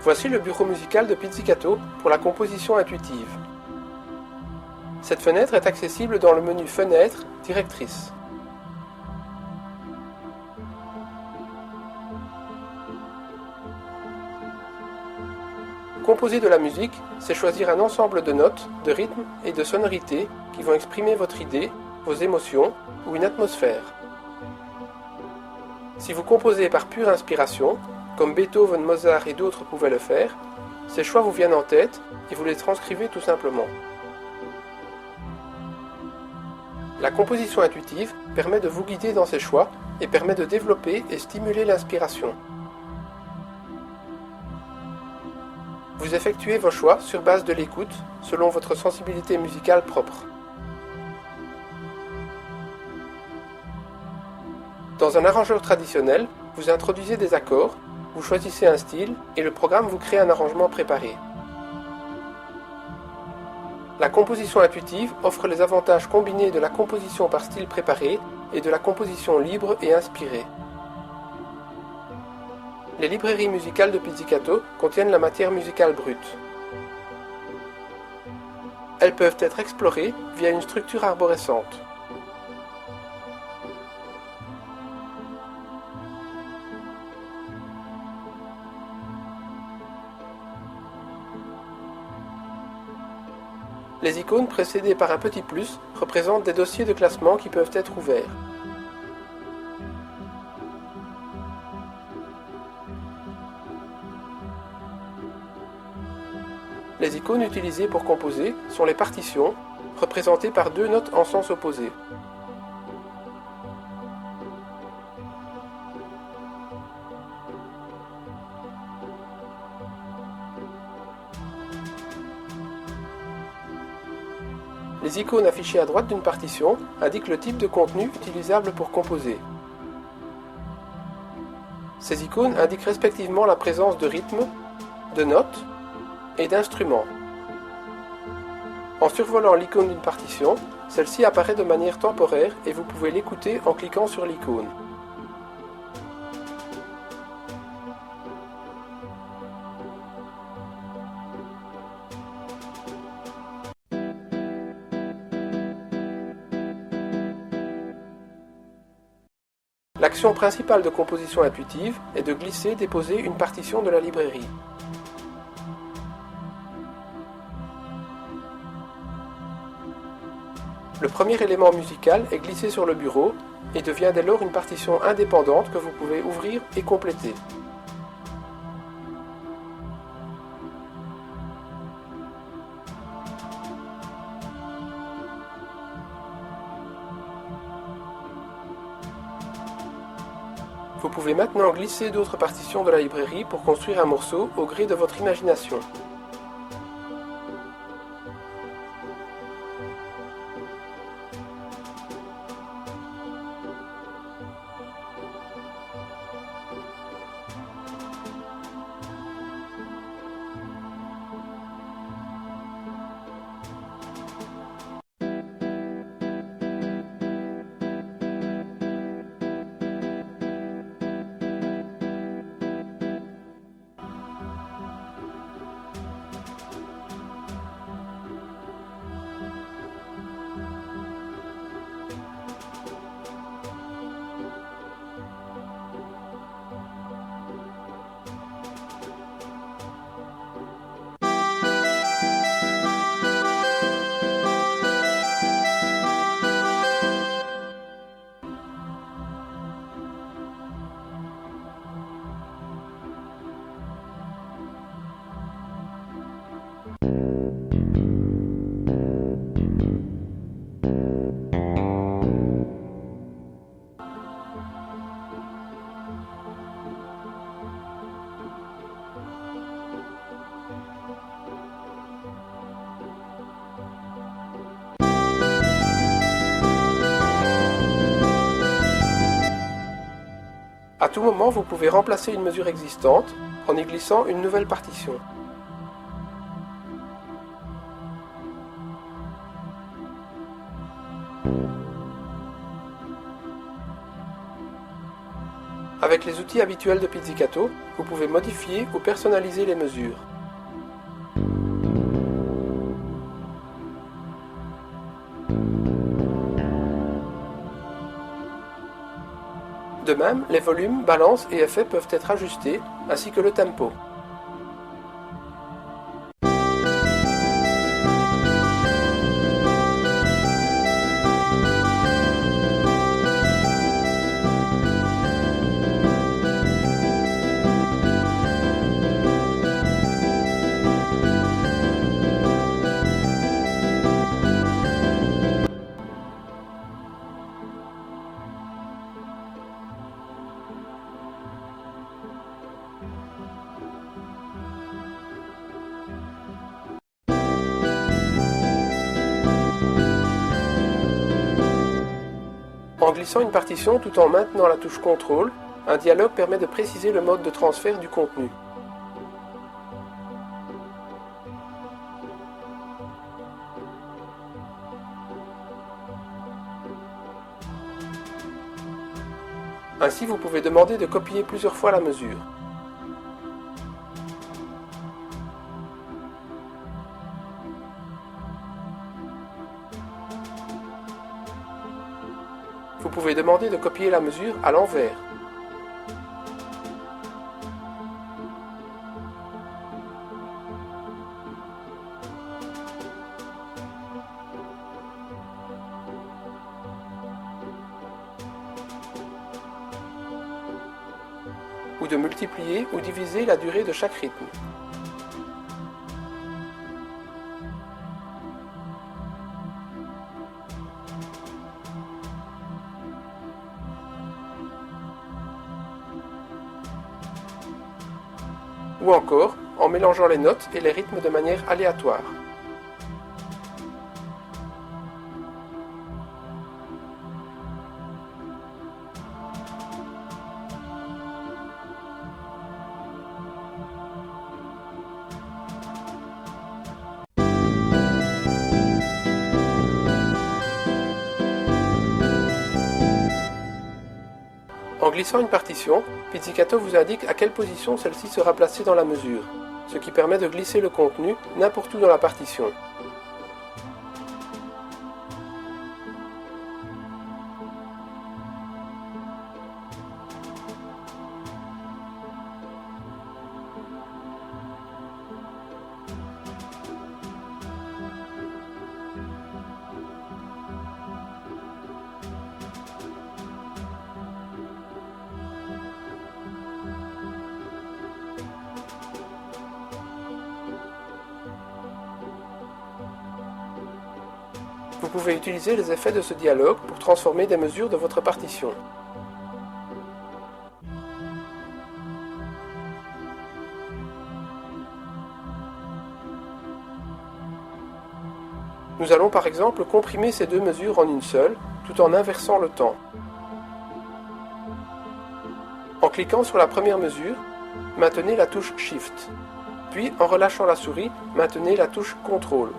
Voici le bureau musical de Pizzicato pour la composition intuitive. Cette fenêtre est accessible dans le menu Fenêtres, Directrice. Composer de la musique, c'est choisir un ensemble de notes, de rythmes et de sonorités qui vont exprimer votre idée, vos émotions ou une atmosphère. Si vous composez par pure inspiration, comme Beethoven, Mozart et d'autres pouvaient le faire, ces choix vous viennent en tête et vous les transcrivez tout simplement. La composition intuitive permet de vous guider dans ces choix et permet de développer et stimuler l'inspiration. Vous effectuez vos choix sur base de l'écoute, selon votre sensibilité musicale propre. Dans un arrangeur traditionnel, vous introduisez des accords, vous choisissez un style et le programme vous crée un arrangement préparé. La composition intuitive offre les avantages combinés de la composition par style préparé et de la composition libre et inspirée. Les librairies musicales de Pizzicato contiennent la matière musicale brute. Elles peuvent être explorées via une structure arborescente. Les icônes précédées par un petit plus représentent des dossiers de classement qui peuvent être ouverts. Les icônes utilisées pour composer sont les partitions, représentées par deux notes en sens opposé. Les icônes affichées à droite d'une partition indiquent le type de contenu utilisable pour composer. Ces icônes indiquent respectivement la présence de rythmes, de notes et d'instruments. En survolant l'icône d'une partition, celle-ci apparaît de manière temporaire et vous pouvez l'écouter en cliquant sur l'icône. L'action principale de composition intuitive est de glisser-déposer une partition de la librairie. Le premier élément musical est glissé sur le bureau et devient dès lors une partition indépendante que vous pouvez ouvrir et compléter. Vous pouvez maintenant glisser d'autres partitions de la librairie pour construire un morceau au gré de votre imagination. À tout moment, vous pouvez remplacer une mesure existante en y glissant une nouvelle partition. Avec les outils habituels de Pizzicato, vous pouvez modifier ou personnaliser les mesures. De même, les volumes, balances et effets peuvent être ajustés, ainsi que le tempo. En glissant une partition tout en maintenant la touche CTRL, un dialogue permet de préciser le mode de transfert du contenu. Ainsi, vous pouvez demander de copier plusieurs fois la mesure. Vous pouvez demander de copier la mesure à l'envers. Ou de multiplier ou diviser la durée de chaque rythme. Ou encore en mélangeant les notes et les rythmes de manière aléatoire. En glissant une partition, Pizzicato vous indique à quelle position celle-ci sera placée dans la mesure, ce qui permet de glisser le contenu n'importe où dans la partition. Vous pouvez utiliser les effets de ce dialogue pour transformer des mesures de votre partition. Nous allons par exemple comprimer ces deux mesures en une seule, tout en inversant le temps. En cliquant sur la première mesure, maintenez la touche Shift. Puis, en relâchant la souris, maintenez la touche CTRL.